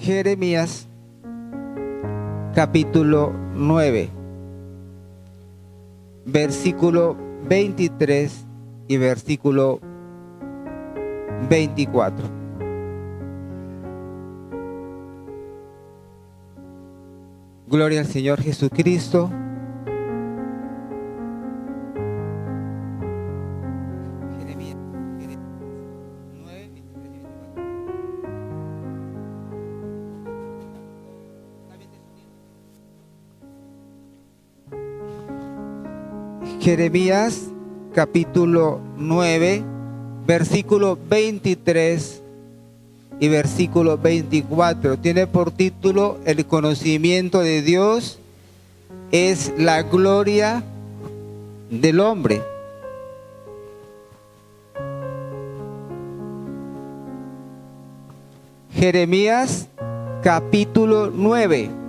Jeremías capítulo 9, versículo 23 y versículo 24. Gloria al Señor Jesucristo. Jeremías 9, 23 y 24. Jeremías capítulo 9, versículo 23 y versículo 24. Tiene por título: el conocimiento de Dios es la gloria del hombre. Jeremías capítulo 9.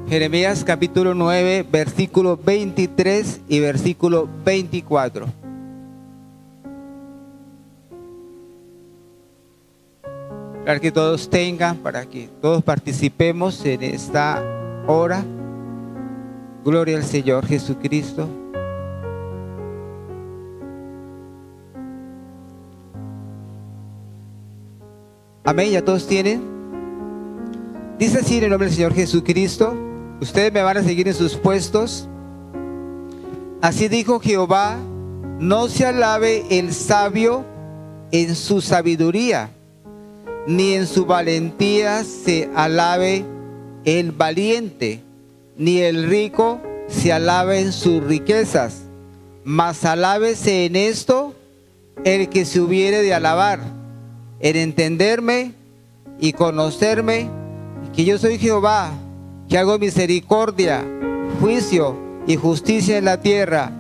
Jeremías capítulo 9, versículo 23 y versículo 24. Para que todos tengan, para que todos participemos en esta hora. Gloria al Señor Jesucristo. Amén, ¿ya todos tienen? Dice así en el nombre del Señor Jesucristo. Ustedes me van a seguir en sus puestos. Así dijo Jehová: no se alabe el sabio en su sabiduría, ni en su valentía se alabe el valiente, ni el rico se alabe en sus riquezas, mas alábese en esto el que se hubiere de alabar, en entenderme y conocerme, que yo soy Jehová, que hago misericordia, juicio y justicia en la tierra,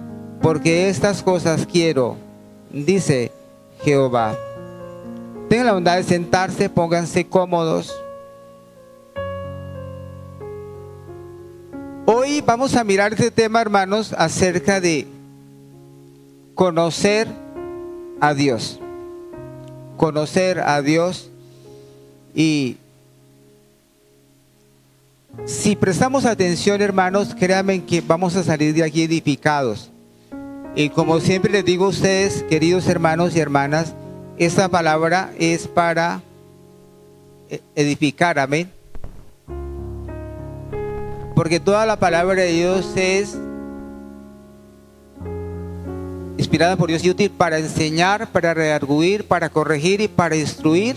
porque estas cosas quiero, dice Jehová. Tengan la bondad de sentarse, pónganse cómodos. Hoy vamos a mirar este tema, hermanos, acerca de conocer a Dios. Conocer a Dios. Y si prestamos atención, hermanos, créanme que vamos a salir de aquí edificados. Y como siempre les digo a ustedes, queridos hermanos y hermanas, esta palabra es para edificar, amén. Porque toda la palabra de Dios es inspirada por Dios y útil para enseñar, para redarguir, para corregir y para instruir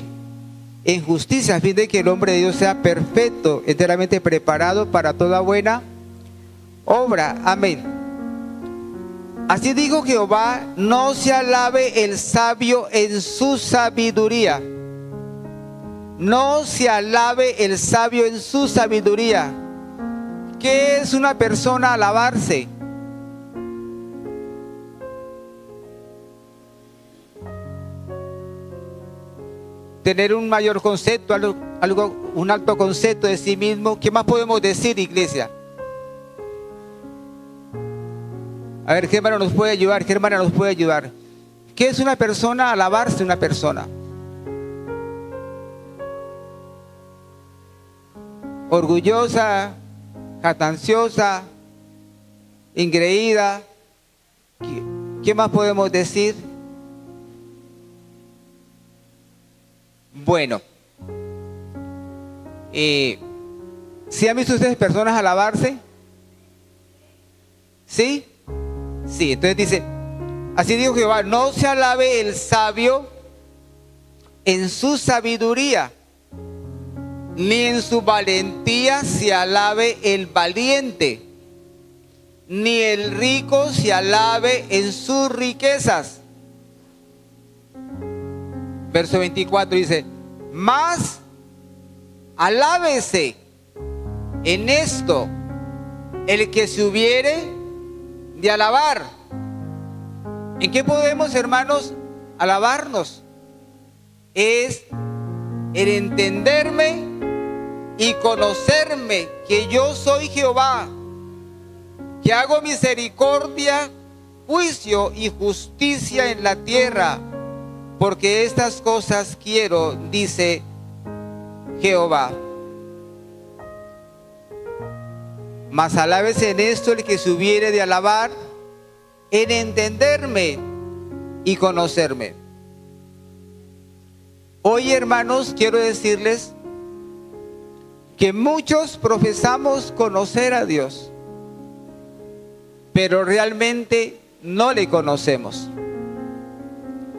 en justicia, a fin de que el hombre de Dios sea perfecto, enteramente preparado para toda buena obra. Amén. Así dijo Jehová: no se alabe el sabio en su sabiduría. No se alabe el sabio en su sabiduría. ¿Qué es una persona alabarse? Tener un mayor concepto, un alto concepto de sí mismo. ¿Qué más podemos decir, iglesia? A ver, ¿qué hermano nos puede ayudar? ¿Qué hermana nos puede ayudar? ¿Qué es una persona? Alabarse una persona. Orgullosa, jactanciosa, engreída. ¿Qué más podemos decir? Bueno, ¿sí han visto ustedes personas alabarse? ¿Sí? Sí, entonces dice, así dijo Jehová: no se alabe el sabio en su sabiduría, ni en su valentía se alabe el valiente, ni el rico se alabe en sus riquezas. Verso 24 dice: mas alábese en esto el que se hubiere de alabar. ¿En qué podemos, hermanos, alabarnos? Es en entenderme y conocerme que yo soy Jehová, que hago misericordia, juicio y justicia en la tierra, porque estas cosas quiero, dice Jehová. Mas alábese en esto el que se hubiere de alabar, en entenderme y conocerme. Hoy, hermanos, quiero decirles que muchos profesamos conocer a Dios, pero realmente no le conocemos.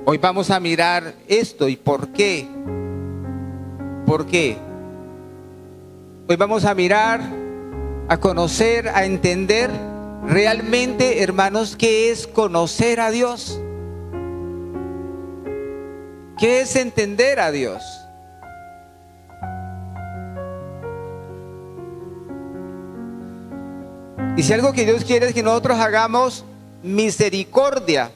Hoy vamos a mirar esto y por qué. ¿Por qué? Hoy vamos a mirar, a conocer, a entender realmente, hermanos, qué es conocer a Dios. ¿Qué es entender a Dios? Y si algo que Dios quiere es que nosotros hagamos misericordia.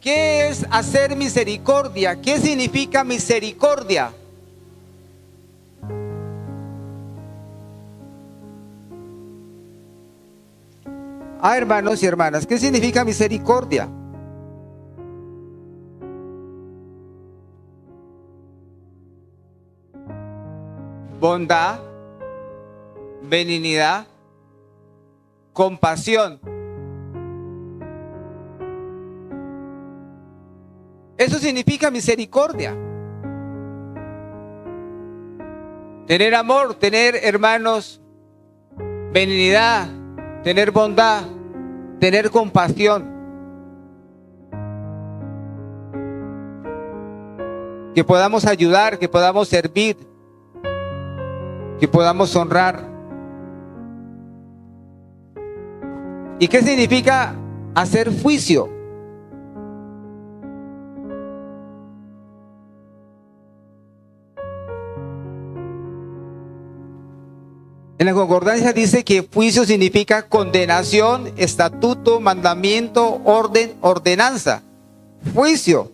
¿Qué es hacer misericordia? ¿Qué significa misericordia? Hermanos y hermanas, ¿qué significa misericordia? Bondad, benignidad, compasión. Eso significa misericordia. Tener amor, tener, hermanos, benignidad, tener bondad, tener compasión. Que podamos ayudar, que podamos servir, que podamos honrar. ¿Y qué significa hacer juicio? En la concordancia dice que juicio significa condenación, estatuto, mandamiento, orden, ordenanza. Juicio.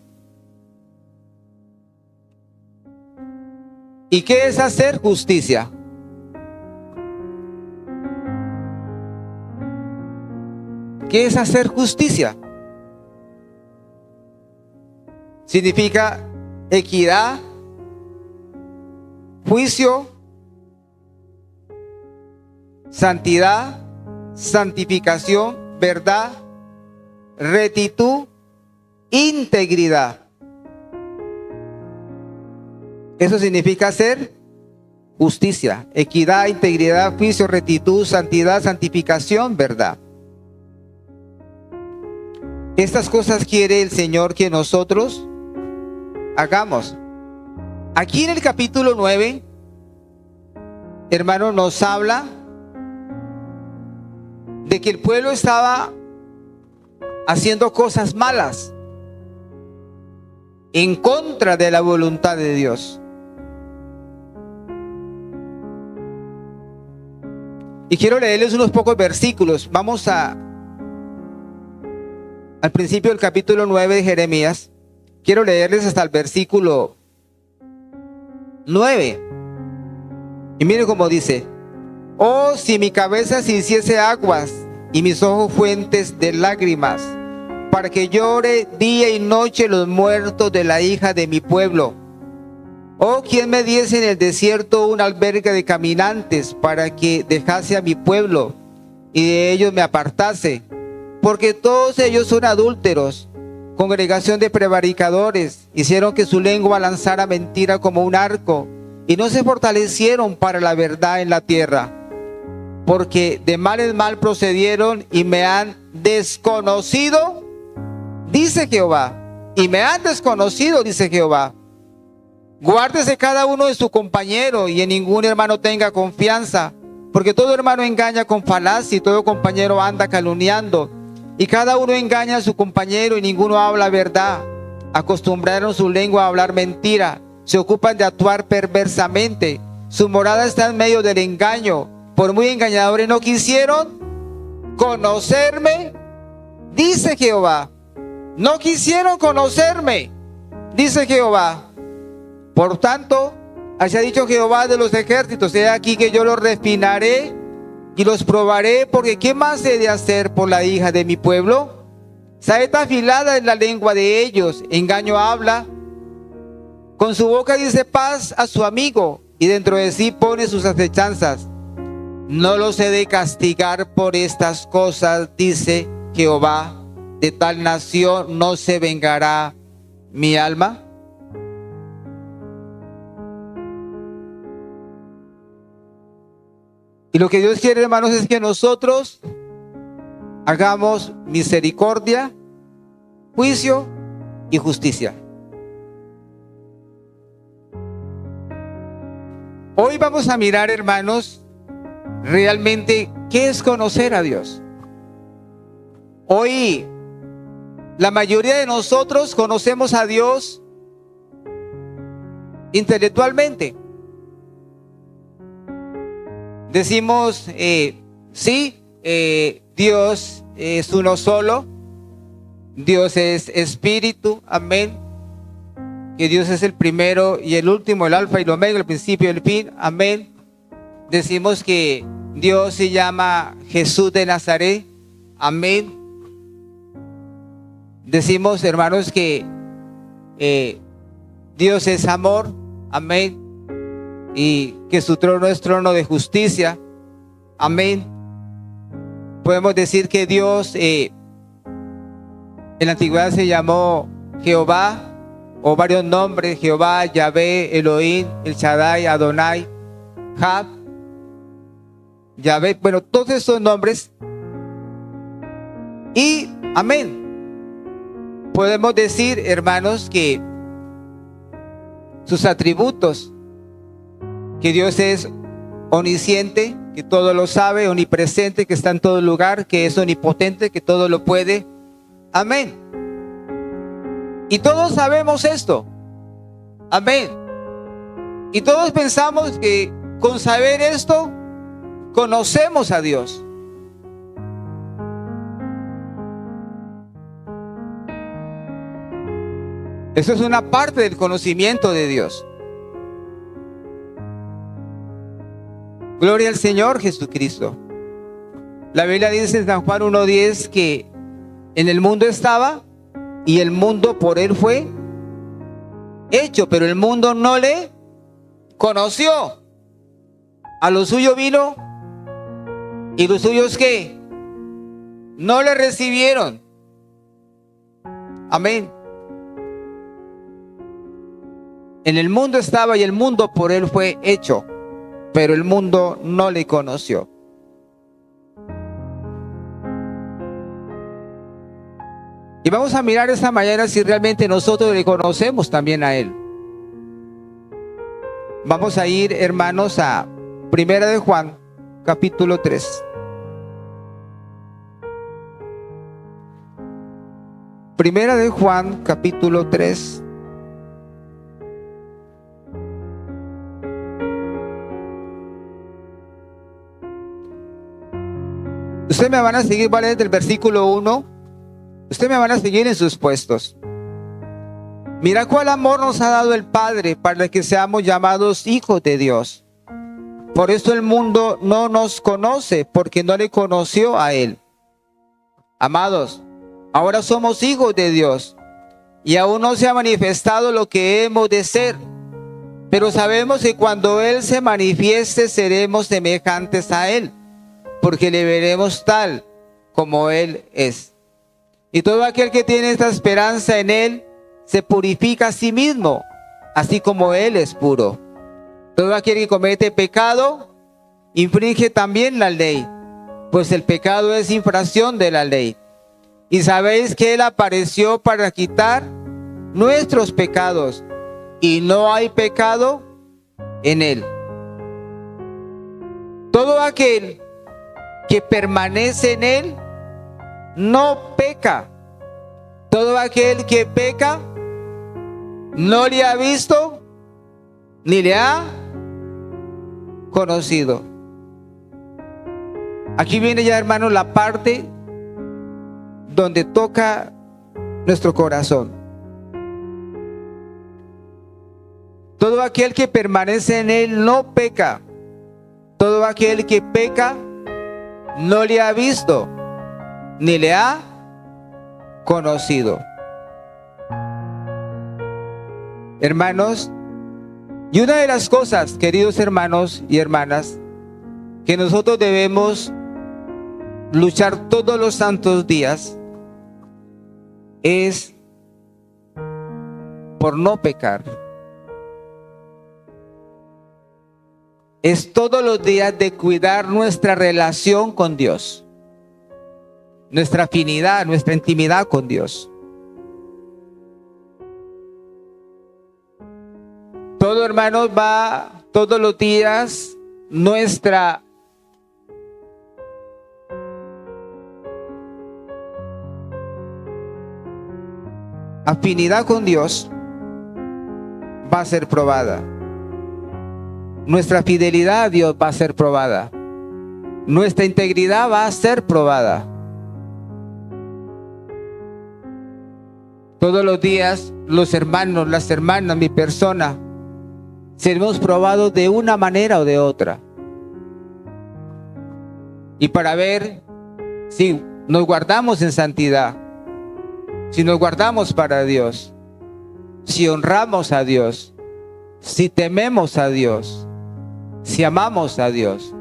¿Y qué es hacer justicia? ¿Qué es hacer justicia? Significa equidad, juicio, santidad, santificación, verdad, rectitud, integridad. Eso significa hacer justicia, equidad, integridad, juicio, rectitud, santidad, santificación, verdad. Estas cosas quiere el Señor que nosotros hagamos. Aquí en el capítulo 9, hermano, nos habla de que el pueblo estaba haciendo cosas malas en contra de la voluntad de Dios. Y quiero leerles unos pocos versículos. Vamos al principio del capítulo 9 de Jeremías. Quiero leerles hasta el versículo 9. Y miren cómo dice: oh, si mi cabeza se hiciese aguas y mis ojos fuentes de lágrimas, para que llore día y noche los muertos de la hija de mi pueblo. Oh, quien me diese en el desierto un albergue de caminantes, para que dejase a mi pueblo y de ellos me apartase, porque todos ellos son adúlteros, congregación de prevaricadores, hicieron que su lengua lanzara mentira como un arco, y no se fortalecieron para la verdad en la tierra, porque de mal en mal procedieron y me han desconocido, dice Jehová, y me han desconocido, dice Jehová. Guárdese cada uno de su compañero, y en ningún hermano tenga confianza, porque todo hermano engaña con falacia, y todo compañero anda calumniando, y cada uno engaña a su compañero, y ninguno habla verdad. Acostumbraron su lengua a hablar mentira, se ocupan de actuar perversamente, su morada está en medio del engaño, por muy engañadores no quisieron conocerme, dice Jehová. No quisieron conocerme, dice Jehová. Por tanto, así ha dicho Jehová de los ejércitos: he aquí que yo los refinaré y los probaré, porque ¿qué más he de hacer por la hija de mi pueblo? Saeta afilada es la lengua de ellos, engaño habla. Con su boca dice paz a su amigo y dentro de sí pone sus acechanzas. No los he de castigar por estas cosas, dice Jehová. De tal nación no se vengará mi alma. Y lo que Dios quiere, hermanos, es que nosotros hagamos misericordia, juicio y justicia. Hoy vamos a mirar, hermanos, realmente qué es conocer a Dios. Hoy la mayoría de nosotros conocemos a Dios intelectualmente. Decimos, sí, Dios es uno solo, Dios es espíritu, amén. Que Dios es el primero y el último, el alfa y el omega, el principio y el fin, amén. Decimos que Dios se llama Jesús de Nazaret, amén. Decimos, hermanos, que Dios es amor, amén. Y que su trono es trono de justicia, amén. Podemos decir que Dios en la antigüedad se llamó Jehová, o varios nombres: Jehová, Yahvé, Elohim, El Shaddai, Adonai, Jab, Yahvé. Bueno, todos esos nombres. Y amén. Podemos decir, hermanos, que sus atributos, que Dios es omnisciente, que todo lo sabe, omnipresente, que está en todo lugar, que es omnipotente, que todo lo puede. Amén. Y todos sabemos esto. Amén. Y todos pensamos que con saber esto, conocemos a Dios. Eso es una parte del conocimiento de Dios. Gloria al Señor Jesucristo. La Biblia dice en San Juan 1:10 que en el mundo estaba y el mundo por él fue hecho, pero el mundo no le conoció. A lo suyo vino y los suyos ¿qué? No le recibieron. Amén. En el mundo estaba y el mundo por él fue hecho, pero el mundo no le conoció. Y vamos a mirar esta mañana si realmente nosotros le conocemos también a él. Vamos a ir, hermanos, a Primera de Juan, capítulo 3. Primera de Juan, capítulo 3. Ustedes me van a seguir, ¿vale? Desde el versículo 1. Ustedes me van a seguir en sus puestos. Mira cuál amor nos ha dado el Padre para que seamos llamados hijos de Dios. Por eso el mundo no nos conoce, porque no le conoció a Él. Amados, ahora somos hijos de Dios y aún no se ha manifestado lo que hemos de ser. Pero sabemos que cuando Él se manifieste seremos semejantes a Él, porque le veremos tal como Él es. Y todo aquel que tiene esta esperanza en Él se purifica a sí mismo, así como Él es puro. Todo aquel que comete pecado infringe también la ley, pues el pecado es infracción de la ley. Y sabéis que Él apareció para quitar nuestros pecados, y no hay pecado en Él. Todo aquel que permanece en Él no peca. Todo aquel que peca no le ha visto ni le ha conocido. Aquí viene ya, hermanos, la parte donde toca nuestro corazón. Todo aquel que permanece en Él no peca. Todo aquel que peca no le ha visto ni le ha conocido. Hermanos, y una de las cosas, queridos hermanos y hermanas, que nosotros debemos luchar todos los santos días es por no pecar. Es todos los días de cuidar nuestra relación con Dios, nuestra afinidad, nuestra intimidad con Dios. Todo, hermanos, va todos los días nuestra afinidad con Dios va a ser probada. Nuestra fidelidad a Dios va a ser probada. Nuestra integridad va a ser probada. Todos los días los hermanos, las hermanas, mi persona, seremos probados de una manera o de otra. Y para ver si nos guardamos en santidad, si nos guardamos para Dios, si honramos a Dios, si tememos a Dios, si amamos a Dios.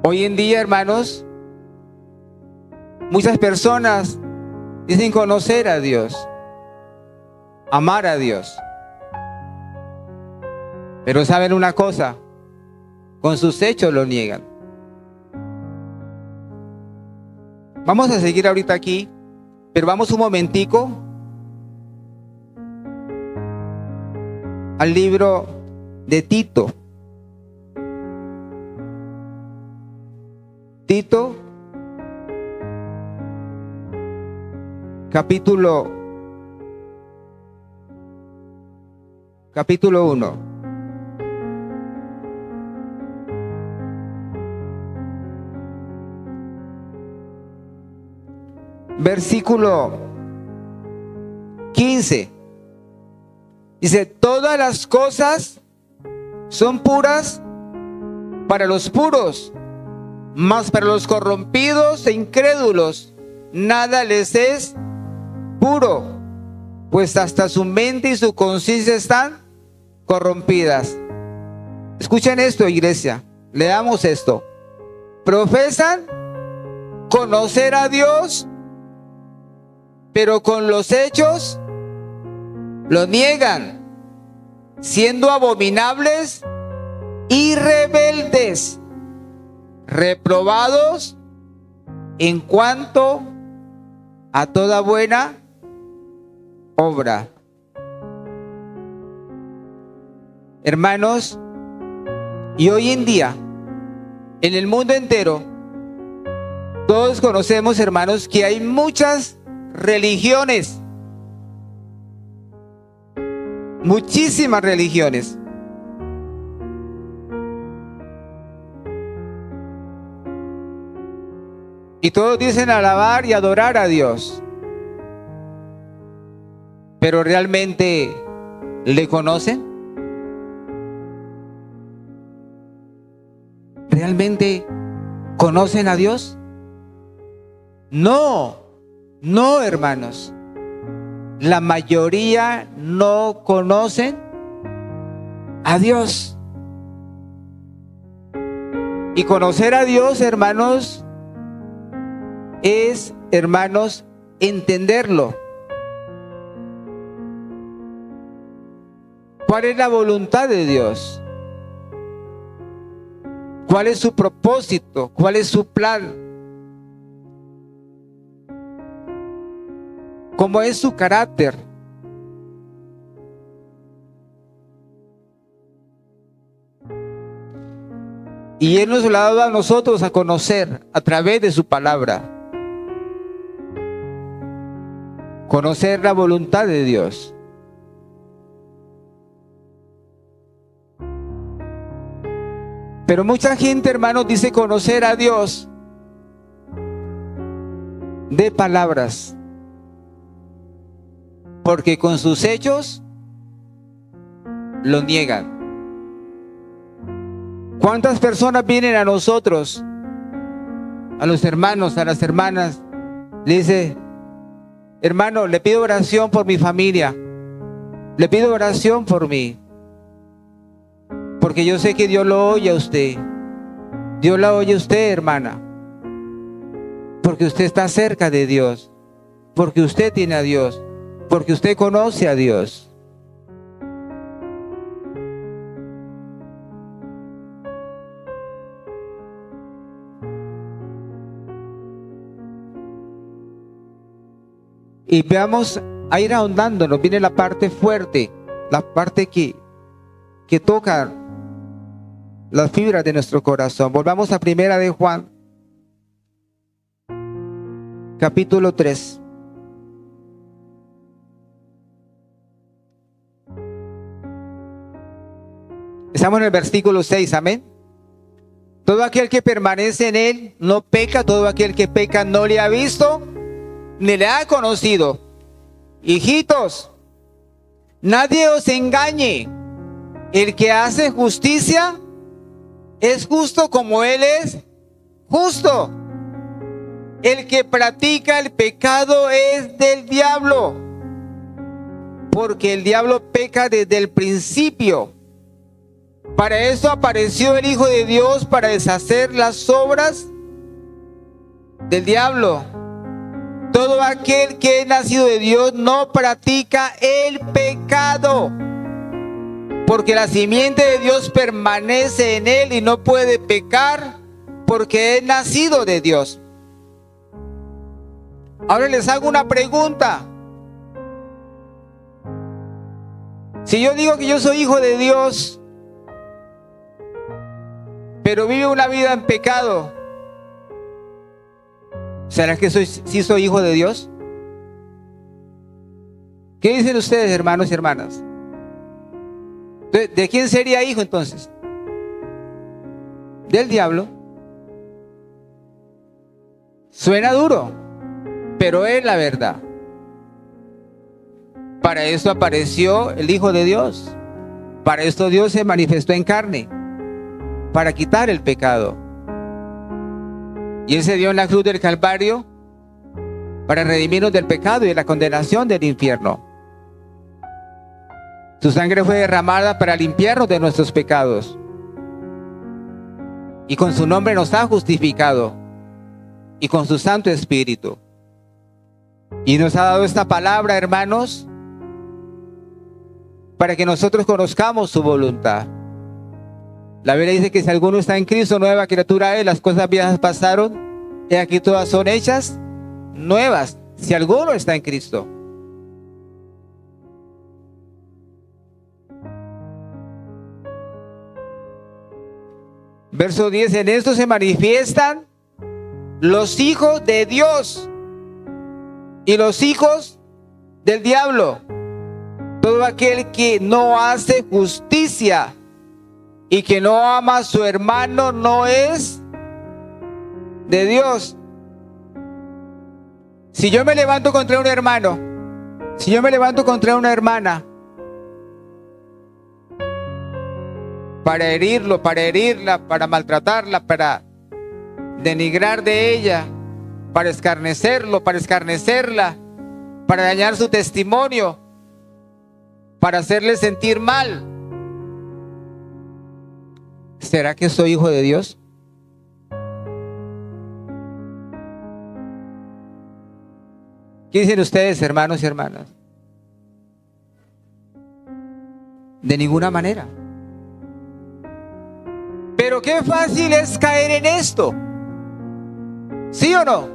Hoy en día, hermanos, muchas personas dicen conocer a Dios, amar a Dios. Pero saben una cosa, con sus hechos lo niegan. Vamos a seguir ahorita aquí, pero vamos un momentico al libro de Tito. Tito, capítulo 1. Versículo 15. Dice, todas las cosas son puras para los puros, mas para los corrompidos e incrédulos nada les es puro, pues hasta su mente y su conciencia están corrompidas. Escuchen esto, iglesia, leamos esto. Profesan conocer a Dios, pero con los hechos lo niegan, siendo abominables y rebeldes, reprobados en cuanto a toda buena obra. Hermanos, y hoy en día, en el mundo entero, todos conocemos, hermanos, que hay muchas religiones, muchísimas religiones. Y todos dicen alabar y adorar a Dios. Pero ¿realmente le conocen? ¿Realmente conocen a Dios? No, no, hermanos. La mayoría no conocen a Dios. Y conocer a Dios, hermanos, es, hermanos, entenderlo. ¿Cuál es la voluntad de Dios? ¿Cuál es su propósito? ¿Cuál es su plan? ¿Cómo es su carácter? Y Él nos lo ha dado a nosotros a conocer a través de su palabra. Conocer la voluntad de Dios. Pero mucha gente, hermanos, dice conocer a Dios de palabras, porque con sus hechos lo niegan. ¿Cuántas personas vienen a nosotros a los hermanos, a las hermanas, le dice: hermano, le pido oración por mi familia, le pido oración por mí, porque yo sé que Dios lo oye a usted. Dios la oye a usted, hermana, porque usted está cerca de Dios, porque usted tiene a Dios, porque usted conoce a Dios. Y veamos a ir ahondando, nos viene la parte fuerte, la parte que toca las fibras de nuestro corazón. Volvamos a Primera de Juan, capítulo 3. Estamos en el versículo 6, amén. Todo aquel que permanece en él no peca, todo aquel que peca no le ha visto ni le ha conocido. Hijitos, nadie os engañe. El que hace justicia es justo como él es justo. El que practica el pecado es del diablo, porque el diablo peca desde el principio. Para eso apareció el Hijo de Dios, para deshacer las obras del diablo. Todo aquel que es nacido de Dios no practica el pecado, porque la simiente de Dios permanece en él y no puede pecar porque es nacido de Dios. Ahora les hago una pregunta. Si yo digo que yo soy hijo de Dios, pero vivo una vida en pecado, ¿será que sí soy hijo de Dios? ¿Qué dicen ustedes, hermanos y hermanas? ¿De quién sería hijo entonces? Del diablo. Suena duro, pero es la verdad. Para eso apareció el Hijo de Dios. Para esto Dios se manifestó en carne, para quitar el pecado. Y Él se dio en la cruz del Calvario para redimirnos del pecado y de la condenación del infierno. Su sangre fue derramada para limpiarnos de nuestros pecados. Y con su nombre nos ha justificado. Y con su Santo Espíritu. Y nos ha dado esta palabra, hermanos, para que nosotros conozcamos su voluntad. La Biblia dice que si alguno está en Cristo, nueva criatura es, las cosas viejas pasaron, y aquí todas son hechas nuevas. Si alguno está en Cristo. Verso 10, en esto se manifiestan los hijos de Dios y los hijos del diablo. Todo aquel que no hace justicia y que no ama a su hermano no es de Dios. Si yo me levanto contra un hermano, si yo me levanto contra una hermana, para herirlo, para herirla, para maltratarla, para denigrar de ella, para escarnecerlo, para escarnecerla, para dañar su testimonio, para hacerle sentir mal, ¿será que soy hijo de Dios? ¿Qué dicen ustedes, hermanos y hermanas? De ninguna manera. Pero qué fácil es caer en esto. ¿Sí o no?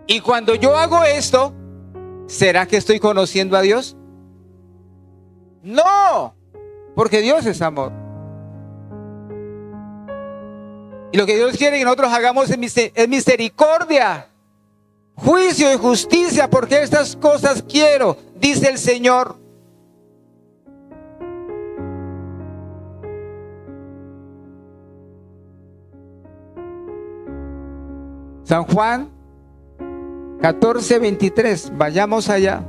Y cuando yo hago esto, ¿será que estoy conociendo a Dios? No, porque Dios es amor. Y lo que Dios quiere que nosotros hagamos es misericordia, juicio y justicia, porque estas cosas quiero, dice el Señor. San Juan 14:23, vayamos allá.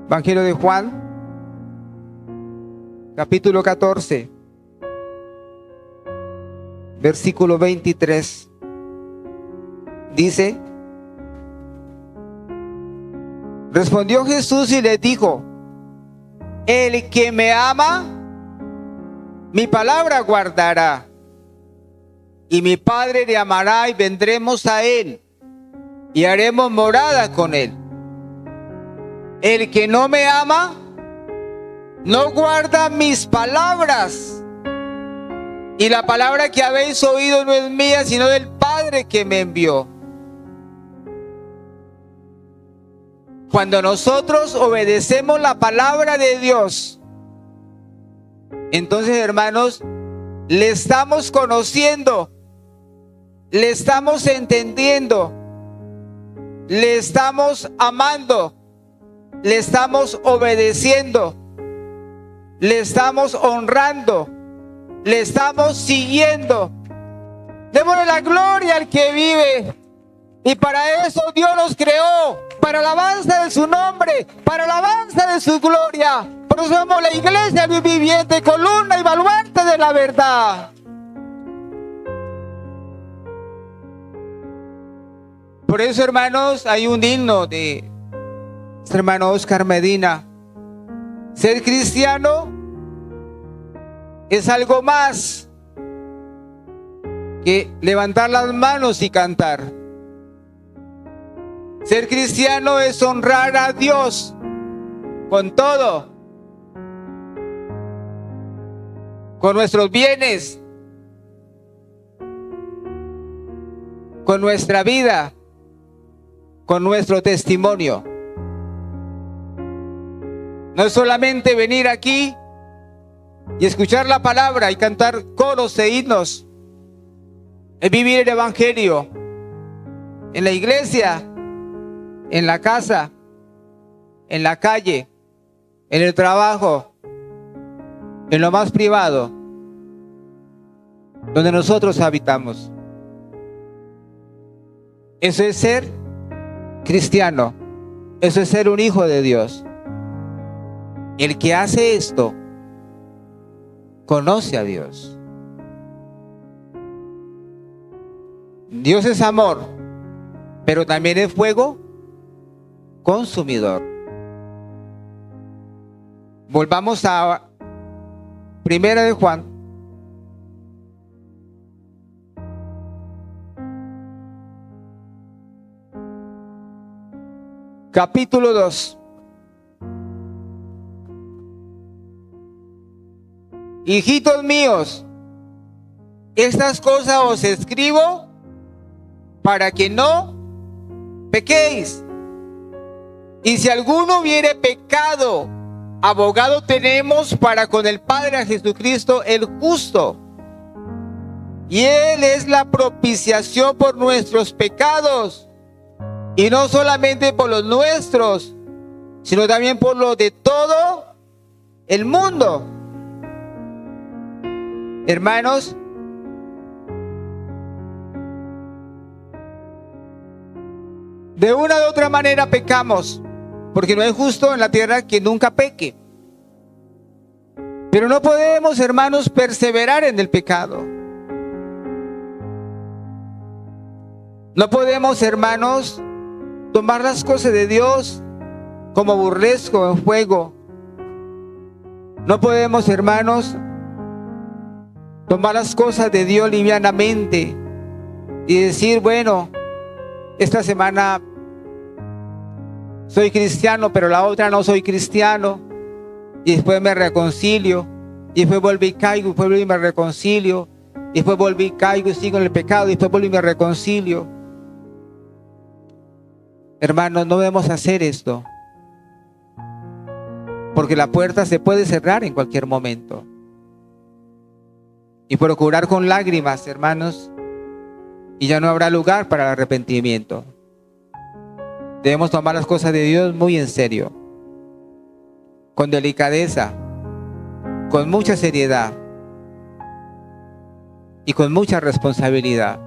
Evangelio de Juan, capítulo 14, versículo 23. Dice: respondió Jesús y le dijo: el que me ama, mi palabra guardará, y mi Padre le amará, y vendremos a él, y haremos morada con él. El que no me ama, no guarda mis palabras, y la palabra que habéis oído no es mía, sino del Padre que me envió. Cuando nosotros obedecemos la palabra de Dios, entonces, hermanos, le estamos conociendo, le estamos entendiendo, le estamos amando, le estamos obedeciendo, le estamos honrando, le estamos siguiendo. Démosle la gloria al que vive. Y para eso Dios nos creó, para alabanza de su nombre, para alabanza de su gloria. Por eso somos la iglesia viviente, columna y baluarte de la verdad. Por eso, hermanos, hay un himno de nuestro hermano Oscar Medina. Ser cristiano es algo más que levantar las manos y cantar. Ser cristiano es honrar a Dios con todo, con nuestros bienes, con nuestra vida, con nuestro testimonio. No es solamente venir aquí y escuchar la palabra y cantar coros e himnos. Es vivir el evangelio en la iglesia, en la casa, en la calle, en el trabajo, en lo más privado, donde nosotros habitamos. Eso es ser cristiano. Eso es ser un hijo de Dios. El que hace esto conoce a Dios. Dios es amor, pero también es fuego consumidor. Volvamos a Primera de Juan, capítulo 2. Hijitos míos, estas cosas os escribo para que no pequéis. Y si alguno hubiere pecado, abogado tenemos para con el Padre, a Jesucristo el justo. Y Él es la propiciación por nuestros pecados. Y no solamente por los nuestros, sino también por los de todo el mundo. Hermanos, de una u otra manera pecamos, porque no hay justo en la tierra que nunca peque. Pero no podemos, hermanos, perseverar en el pecado. No podemos, hermanos, tomar las cosas de Dios como burlesco, en juego. No podemos, hermanos, tomar las cosas de Dios livianamente y decir, bueno, esta semana soy cristiano, pero la otra no soy cristiano, y después me reconcilio, y después vuelvo y caigo, y después vuelvo y me reconcilio, y después vuelvo y caigo y sigo en el pecado, y después vuelvo y me reconcilio. Hermanos, no debemos hacer esto, porque la puerta se puede cerrar en cualquier momento. Y procurar con lágrimas, hermanos, y ya no habrá lugar para el arrepentimiento. Debemos tomar las cosas de Dios muy en serio, con delicadeza, con mucha seriedad y con mucha responsabilidad.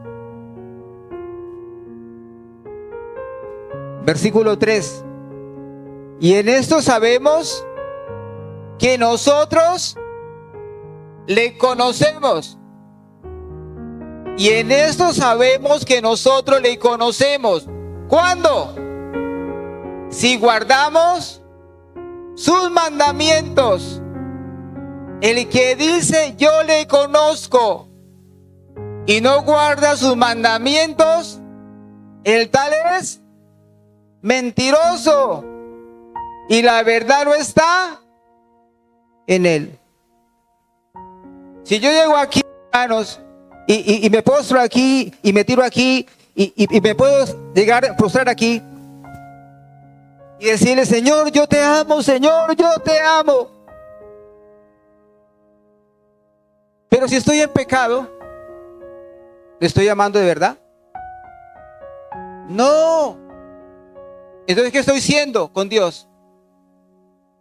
Versículo 3. Y en esto sabemos que nosotros le conocemos. Y en esto sabemos que nosotros le conocemos. ¿Cuándo? Si guardamos sus mandamientos. El que dice yo le conozco y no guarda sus mandamientos, el tal es mentiroso y la verdad no está en él. Si yo llego aquí, hermanos, y me postro aquí y me tiro aquí y me puedo llegar a postrar aquí y decirle: Señor, yo te amo, Señor, yo te amo. Pero si estoy en pecado, ¿le estoy amando de verdad? No. Entonces, ¿qué estoy siendo con Dios?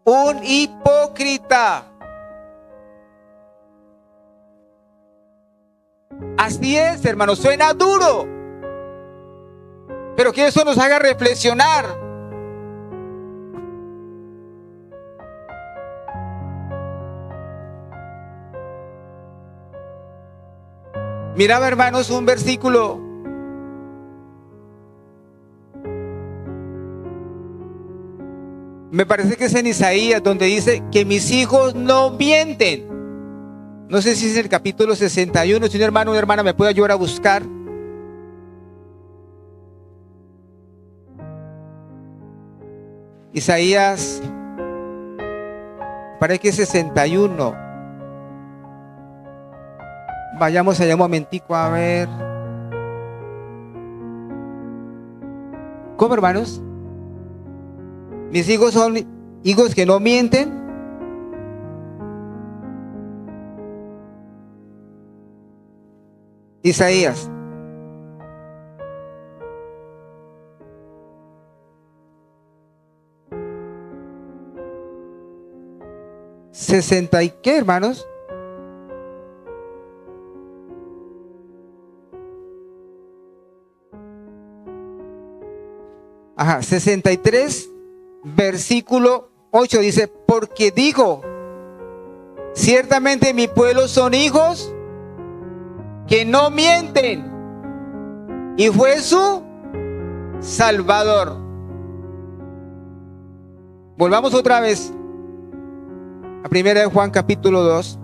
Un hipócrita. Así es, hermanos, suena duro, pero que eso nos haga reflexionar. Miraba, hermanos, un versículo me parece que es en Isaías, donde dice que mis hijos no mienten. No sé si es el capítulo 61. Si un hermano o una hermana me puede ayudar a buscar. Isaías, parece que es 61. Vayamos allá un momentico a ver. ¿Cómo, hermanos? Mis hijos son hijos que no mienten. Isaías. ¿60 y qué, hermanos? Ajá, 63, versículo 8 dice: porque digo, ciertamente mi pueblo son hijos que no mienten, y fue su Salvador. Volvamos otra vez a 1 Juan capítulo 2.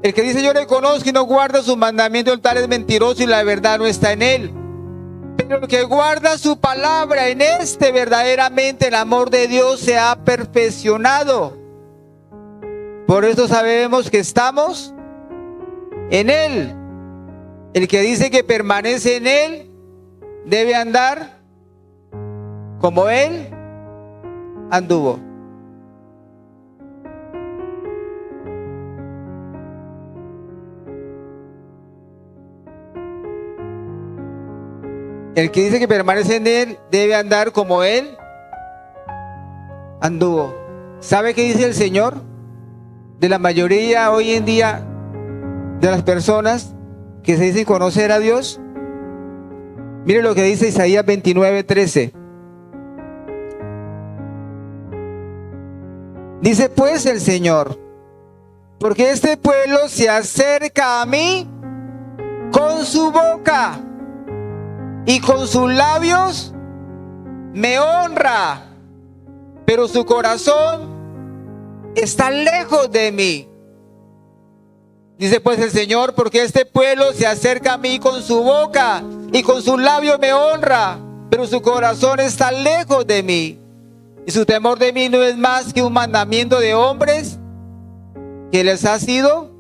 El que dice yo le conozco y no guarda sus mandamientos, el tal es mentiroso y la verdad no está en él. Pero el que guarda su palabra, en este verdaderamente el amor de Dios se ha perfeccionado. Por eso sabemos que estamos en él. El que dice que permanece en él debe andar como él anduvo. El que dice que permanece en él debe andar como él anduvo. ¿Sabe qué dice el Señor de la mayoría hoy en día de las personas que se dicen conocer a Dios? Mire lo que dice Isaías 29:13. Dice pues el Señor: porque este pueblo se acerca a mí con su boca y con sus labios me honra, pero su corazón está lejos de mí. Dice pues el Señor: porque este pueblo se acerca a mí con su boca y con sus labios me honra, pero su corazón está lejos de mí. Y su temor de mí no es más que un mandamiento de hombres que les ha sido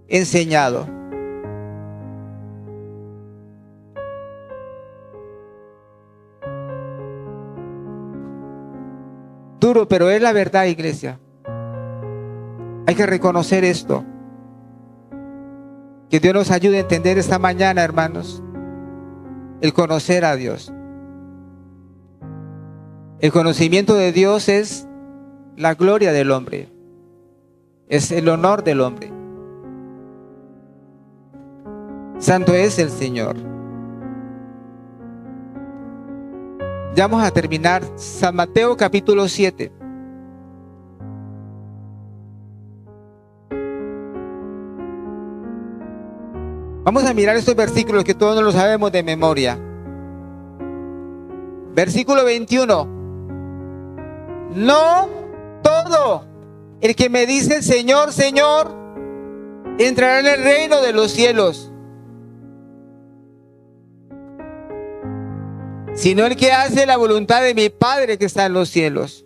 enseñado. Duro, pero es la verdad, iglesia. Hay que reconocer esto. Que Dios nos ayude a entender esta mañana, hermanos, el conocer a Dios. El conocimiento de Dios es la gloria del hombre, es el honor del hombre. Santo es el Señor. Ya vamos a terminar. San Mateo capítulo 7. Vamos a mirar estos versículos que todos no los sabemos de memoria. Versículo 21. No todo el que me dice Señor, Señor, entrará en el reino de los cielos, sino el que hace la voluntad de mi Padre que está en los cielos.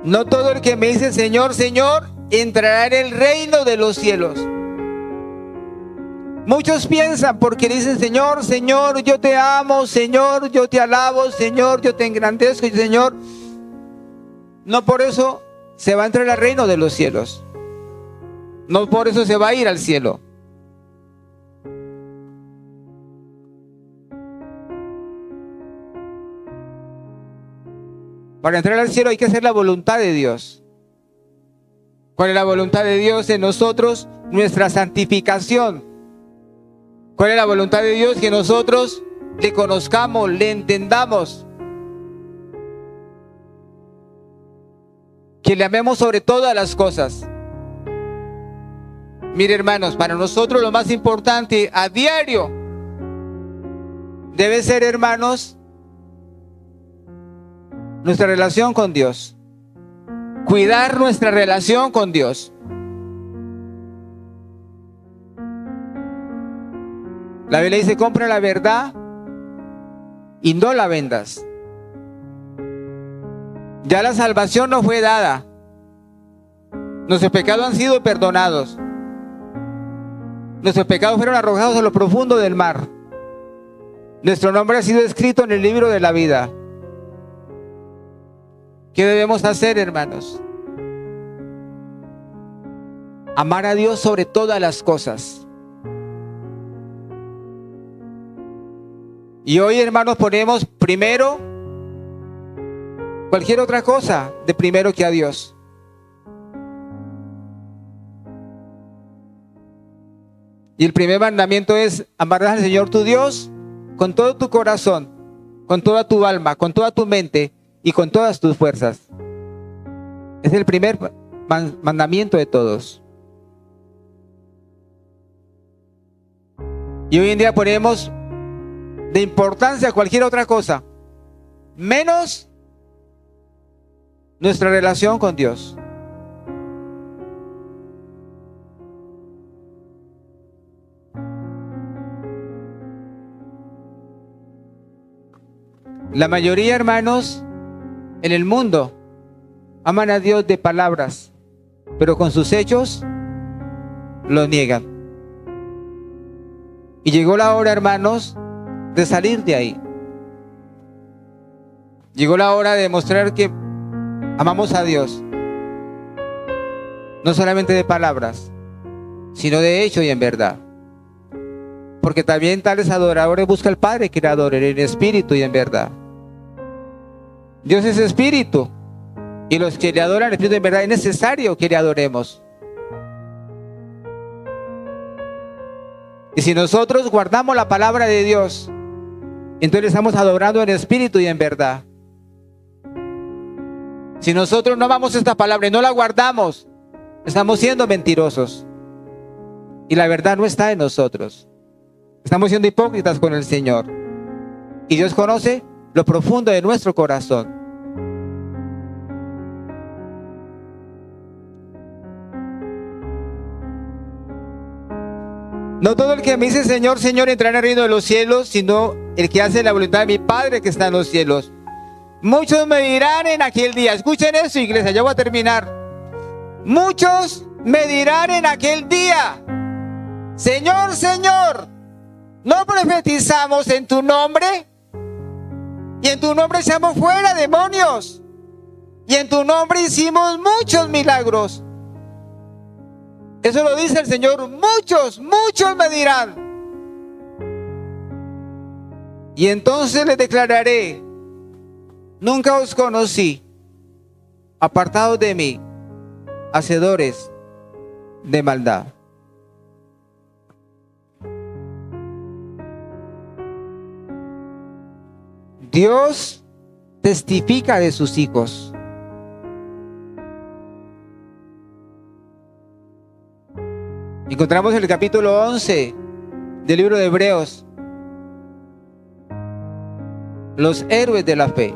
No todo el que me dice Señor, Señor, entrará en el reino de los cielos. Muchos piensan porque dicen Señor, Señor, yo te amo, Señor, yo te alabo, Señor, yo te engrandezco, Señor. No por eso se va a entrar al reino de los cielos. No por eso se va a ir al cielo. Para entrar al cielo hay que hacer la voluntad de Dios. ¿Cuál es la voluntad de Dios en nosotros? Nuestra santificación. ¿Cuál es la voluntad de Dios? Que nosotros le conozcamos, le entendamos. Que le amemos sobre todas las cosas. Mire, hermanos, para nosotros lo más importante a diario debe ser, hermanos, nuestra relación con Dios. Cuidar nuestra relación con Dios. La Biblia dice, compra la verdad y no la vendas. Ya la salvación nos fue dada. Nuestros pecados han sido perdonados. Nuestros pecados fueron arrojados a lo profundo del mar. Nuestro nombre ha sido escrito en el libro de la vida. ¿Qué debemos hacer, hermanos? Amar a Dios sobre todas las cosas. Y hoy, hermanos, ponemos primero cualquier otra cosa de primero que a Dios. Y el primer mandamiento es: amarás al Señor tu Dios con todo tu corazón, con toda tu alma, con toda tu mente y con todas tus fuerzas. Es el primer mandamiento de todos. Y hoy en día ponemos de importancia cualquier otra cosa, menos nuestra relación con Dios. La mayoría, hermanos, en el mundo aman a Dios de palabras, pero con sus hechos lo niegan. Y llegó la hora, hermanos, de salir de ahí. Llegó la hora de demostrar que amamos a Dios, no solamente de palabras, sino de hecho y en verdad. Porque también tales adoradores busca al Padre que le adoren en espíritu y en verdad. Dios es espíritu, y los que le adoran en espíritu y en verdad es necesario que le adoremos. Y si nosotros guardamos la palabra de Dios, entonces le estamos adorando en espíritu y en verdad. Si nosotros no amamos esta palabra y no la guardamos, estamos siendo mentirosos. Y la verdad no está en nosotros. Estamos siendo hipócritas con el Señor. Y Dios conoce lo profundo de nuestro corazón. No todo el que me dice Señor, Señor entrará en el reino de los cielos, sino el que hace la voluntad de mi Padre que está en los cielos. Muchos me dirán en aquel día, escuchen eso, iglesia, ya voy a terminar. Muchos me dirán en aquel día: Señor, Señor, ¿no profetizamos en tu nombre? Y en tu nombre echamos fuera demonios. Y en tu nombre hicimos muchos milagros. Eso lo dice el Señor. Muchos me dirán. Y entonces les declararé: nunca os conocí. Apartados de mí, hacedores de maldad. Dios testifica de sus hijos. Encontramos en el capítulo 11 del libro de Hebreos los héroes de la fe.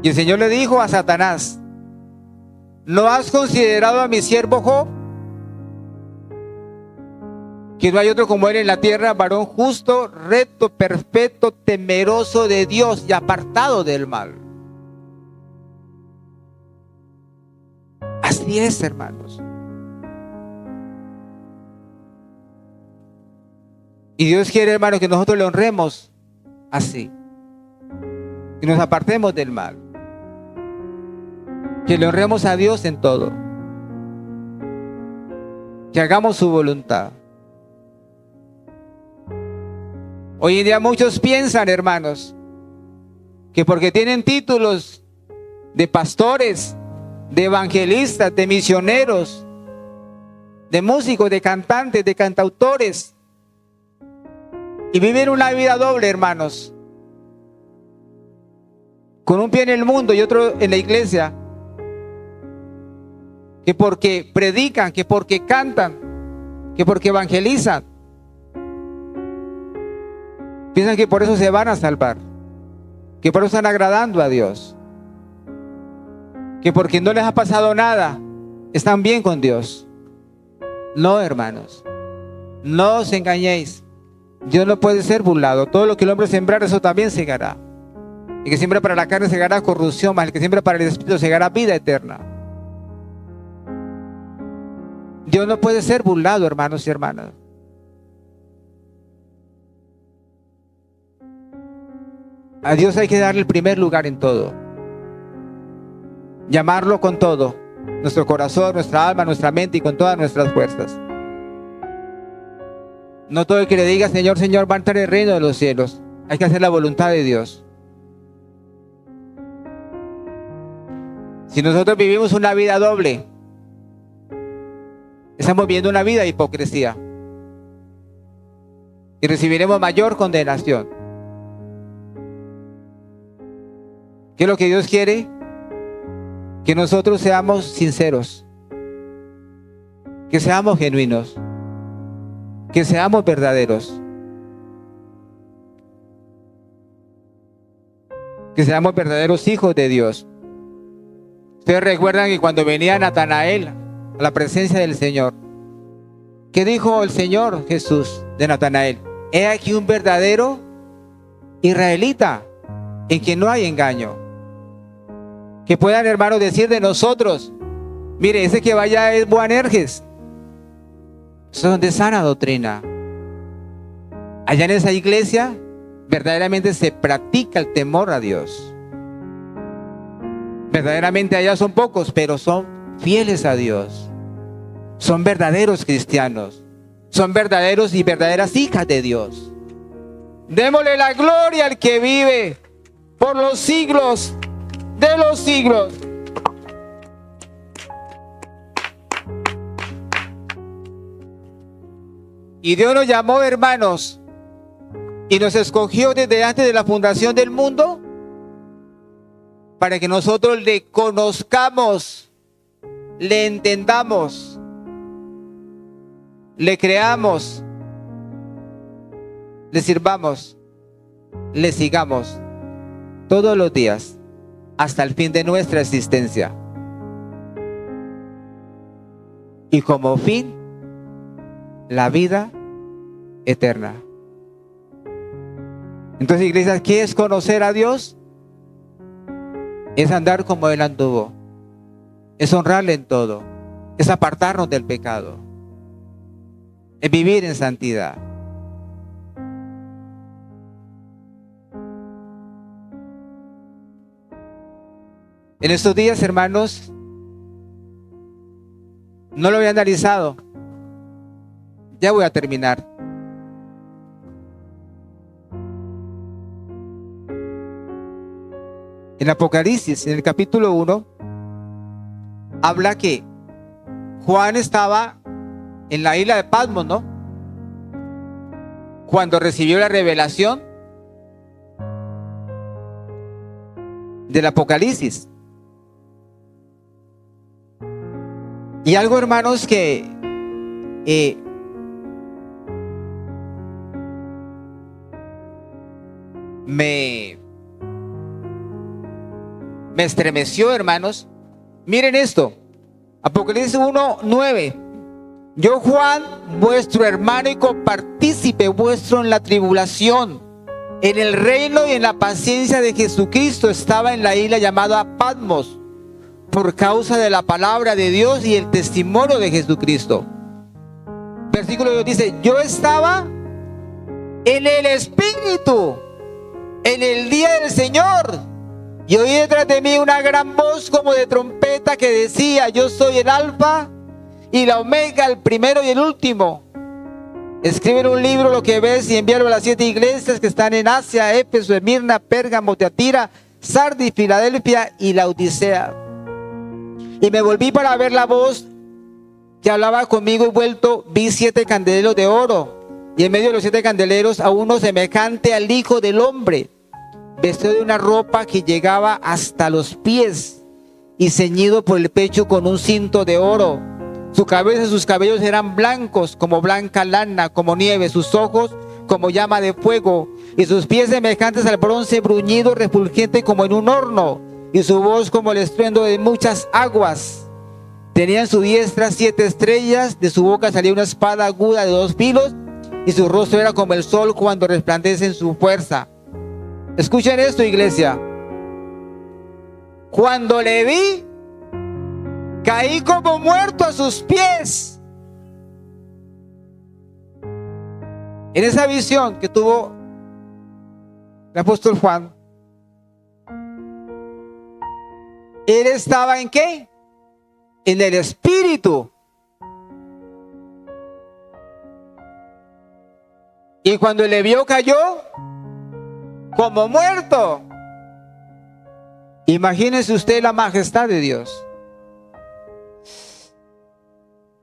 Y el Señor le dijo a Satanás: ¿no has considerado a mi siervo Job? Que no hay otro como él en la tierra, varón justo, recto, perfecto, temeroso de Dios y apartado del mal. Así es, hermanos. Y Dios quiere, hermanos, que nosotros le honremos así. Que nos apartemos del mal. Que le honremos a Dios en todo. Que hagamos su voluntad. Hoy en día muchos piensan, hermanos, que porque tienen títulos de pastores, de evangelistas, de misioneros, de músicos, de cantantes, de cantautores, y viven una vida doble, hermanos, con un pie en el mundo y otro en la iglesia, que porque predican, que porque cantan, que porque evangelizan, piensan que por eso se van a salvar, que por eso están agradando a Dios, que porque no les ha pasado nada, están bien con Dios. No, hermanos, no os engañéis. Dios no puede ser burlado. Todo lo que el hombre sembrar, eso también segará. El que siembra para la carne segará corrupción, mas el que siembra para el espíritu segará vida eterna. Dios no puede ser burlado, hermanos y hermanas. A Dios hay que darle el primer lugar en todo. Llamarlo con todo, nuestro corazón, nuestra alma, nuestra mente y con todas nuestras fuerzas. No todo el que le diga Señor, Señor va a entrar en el reino de los cielos. Hay que hacer la voluntad de Dios. Si nosotros vivimos una vida doble, estamos viviendo una vida de hipocresía y recibiremos mayor condenación. ¿Qué es lo que Dios quiere? Que nosotros seamos sinceros, que seamos genuinos, que seamos verdaderos, que seamos verdaderos hijos de Dios. Ustedes recuerdan que cuando venía Natanael a la presencia del Señor, ¿qué dijo el Señor Jesús de Natanael? He aquí un verdadero israelita en quien no hay engaño. Que puedan, hermanos, decir de nosotros: mire, ese que vaya es Boanerges. Son de sana doctrina. Allá en esa iglesia verdaderamente se practica el temor a Dios. Verdaderamente allá son pocos, pero son fieles a Dios. Son verdaderos cristianos. Son verdaderos y verdaderas hijas de Dios. Démosle la gloria al que vive por los siglos de los siglos. Y Dios nos llamó, hermanos, y nos escogió desde antes de la fundación del mundo para que nosotros le conozcamos, le entendamos, le creamos, le sirvamos, le sigamos todos los días hasta el fin de nuestra existencia. Y como fin, la vida eterna. Entonces, iglesia, ¿qué es conocer a Dios? Es andar como Él anduvo. Es honrarle en todo. Es apartarnos del pecado. Es vivir en santidad. En estos días, hermanos, no lo había analizado. Ya voy a terminar. En Apocalipsis, en el capítulo 1, habla que Juan estaba en la isla de Patmos, ¿no? Cuando recibió la revelación del Apocalipsis. Y algo, hermanos, que me estremeció, hermanos. Miren esto. Apocalipsis 1:9. Yo, Juan, vuestro hermano y copartícipe vuestro en la tribulación, en el reino y en la paciencia de Jesucristo, estaba en la isla llamada Patmos, por causa de la palabra de Dios y el testimonio de Jesucristo. Versículo 2 dice: yo estaba en el Espíritu en el día del Señor, y oí detrás de mí una gran voz como de trompeta que decía: yo soy el Alfa y la Omega, el primero y el último. Escribe en un libro lo que ves y envíalo a las 7 iglesias que están en Asia: Éfeso, Esmirna, Pérgamo, Tiatira, Sardis, Filadelfia y Laodicea. Y me volví para ver la voz que hablaba conmigo, y vuelto vi 7 candeleros de oro, y en medio de los 7 candeleros a uno semejante al Hijo del Hombre, vestido de una ropa que llegaba hasta los pies y ceñido por el pecho con un cinto de oro. Su cabeza y sus cabellos eran blancos como blanca lana, como nieve, sus ojos como llama de fuego, y sus pies semejantes al bronce bruñido, refulgente como en un horno, y su voz como el estruendo de muchas aguas. Tenía en su diestra 7 estrellas, de su boca salía una espada aguda de 2 filos, y su rostro era como el sol cuando resplandece en su fuerza. Escuchen esto, iglesia. Cuando le vi, caí como muerto a sus pies. En esa visión que tuvo el apóstol Juan, él estaba ¿en qué? En el Espíritu. Y cuando le vio, cayó como muerto. Imagínese usted la majestad de Dios,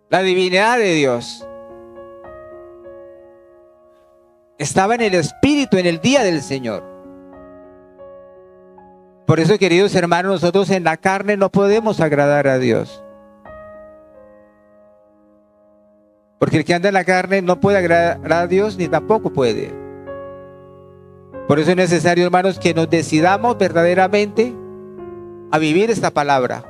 la divinidad de Dios. Estaba en el Espíritu en el día del Señor. Por eso, queridos hermanos, nosotros en la carne no podemos agradar a Dios. Porque el que anda en la carne no puede agradar a Dios, ni tampoco puede. Por eso es necesario, hermanos, que nos decidamos verdaderamente a vivir esta palabra.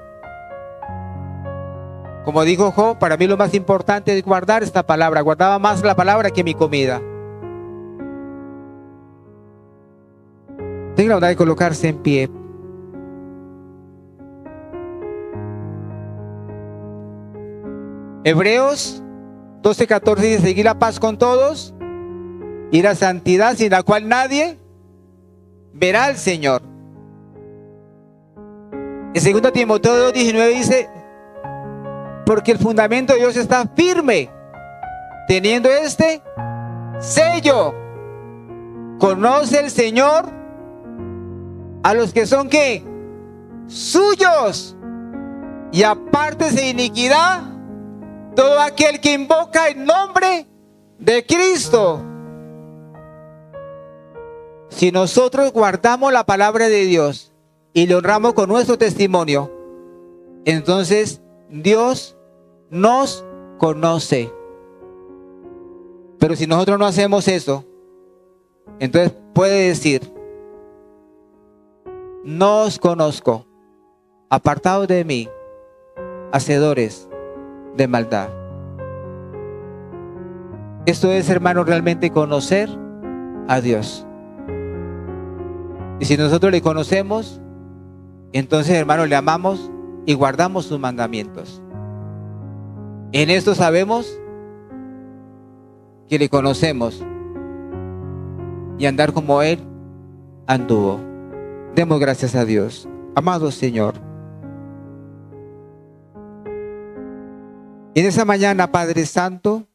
Como dijo Job, para mí lo más importante es guardar esta palabra. Guardaba más la palabra que mi comida. Tenga la bondad de colocarse en pie. Hebreos 12:14 dice: seguir la paz con todos y la santidad, sin la cual nadie verá al Señor. En 2 Timoteo 2:19 dice: porque el fundamento de Dios está firme, teniendo este sello: conoce el Señor a los que son ¿qué? Suyos, y apártese de iniquidad todo aquel que invoca el nombre de Cristo. Si nosotros guardamos la palabra de Dios y le honramos con nuestro testimonio, entonces Dios nos conoce. Pero si nosotros no hacemos eso, entonces puede decir: no os conozco, apartados de mí, hacedores de maldad. Esto es, hermanos, realmente conocer a Dios. Y si nosotros le conocemos, entonces, hermanos, le amamos y guardamos sus mandamientos. En esto sabemos que le conocemos y andar como Él anduvo. Demos gracias a Dios. Amado Señor, en esa mañana, Padre Santo,